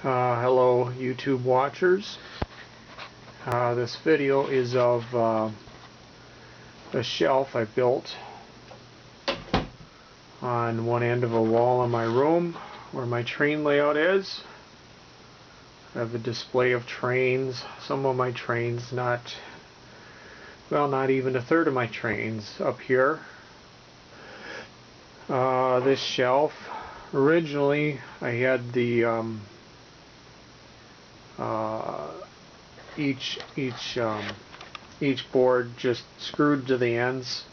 Hello YouTube watchers. This video is of a shelf I built on one end of a wall in my room where my train layout is. I have a display of trains. Some of my trains, not even a third of my trains up here. This shelf, originally I had the each board just screwed to the ends,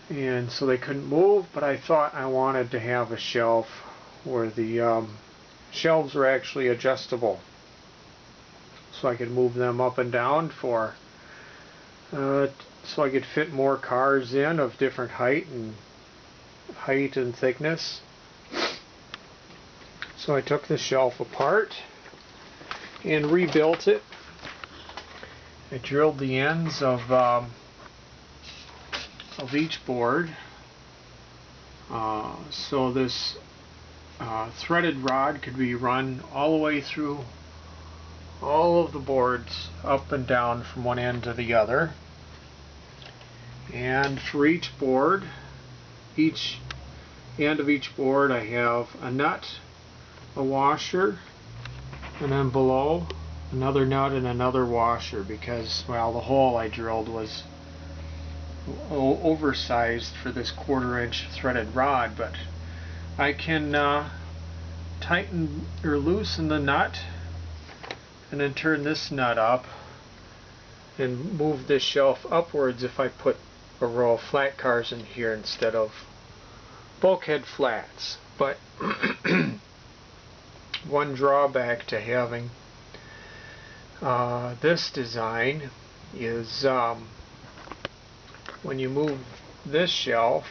and so they couldn't move, but I thought I wanted to have a shelf where the shelves were actually adjustable, so I could move them up and down so I could fit more cars in of different height and thickness. So I took the shelf apart and rebuilt it. I drilled the ends of each board, so this threaded rod could be run all the way through all of the boards, up and down from one end to the other. And for each board, each end of each board, I have a nut, a washer, and then below another nut and another washer, because, well, the hole I drilled was oversized for this 1/4-inch threaded rod. But I can tighten or loosen the nut and then turn this nut up and move this shelf upwards if I put a row of flat cars in here instead of bulkhead flats. But one drawback to having this design is when you move this shelf,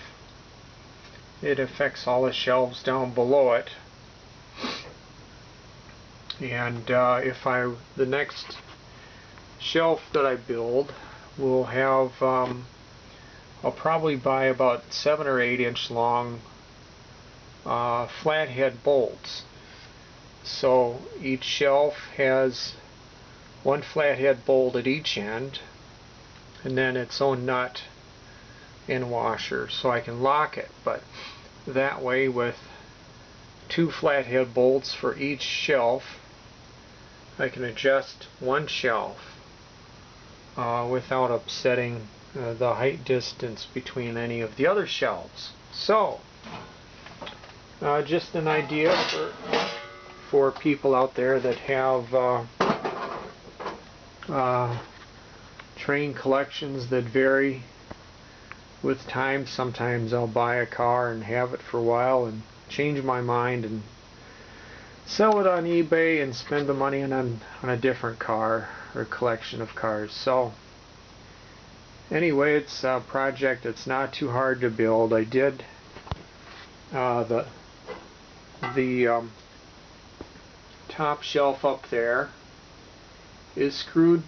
it affects all the shelves down below it. And the next shelf that I build will have I'll probably buy about 7 or 8 inch long flathead bolts. So each shelf has one flathead bolt at each end, and then its own nut and washer, so I can lock it. But that way, with 2 flathead bolts for each shelf, I can adjust one shelf without upsetting the height distance between any of the other shelves. So just an idea for people out there that have train collections that vary with time. Sometimes I'll buy a car and have it for a while and change my mind and sell it on eBay and spend the money on a different car or collection of cars. So anyway, it's a project that's not too hard to build. I did the top shelf up there is screwed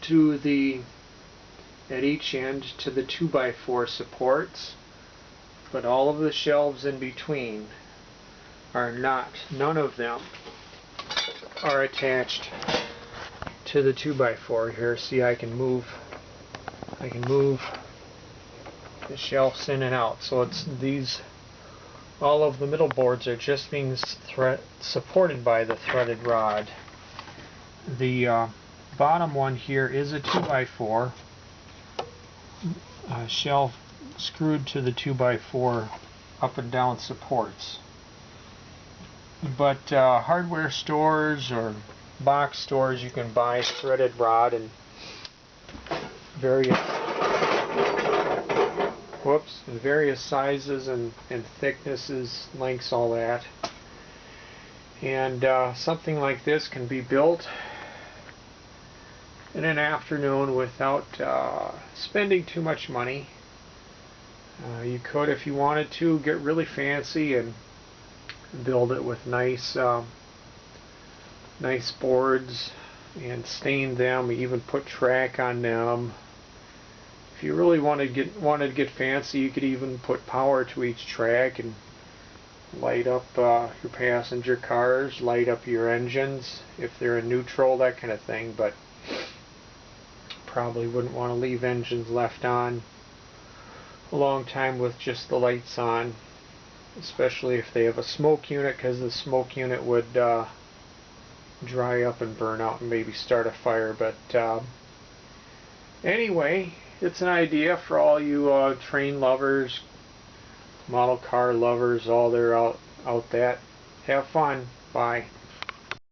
at each end to the 2x4 supports, but all of the shelves in between are not. None of them are attached to the 2x4 here. See, I can move the shelves in and out. So it's all of the middle boards are just being supported by the threaded rod. The bottom one here is a 2x4 shelf screwed to the 2x4 up and down supports. But hardware stores or box stores, you can buy threaded rod in various sizes and thicknesses, lengths, all that. And something like this can be built in an afternoon without spending too much money. You could, if you wanted to, get really fancy and build it with nice boards and stain them, even put track on them. If you really wanted to get fancy, you could even put power to each track and light up your passenger cars, light up your engines if they're in neutral, that kind of thing, but probably wouldn't want to leave engines left on a long time with just the lights on, especially if they have a smoke unit, because the smoke unit would dry up and burn out and maybe start a fire. But anyway, it's an idea for all you train lovers, model car lovers, all there out that. Have fun. Bye.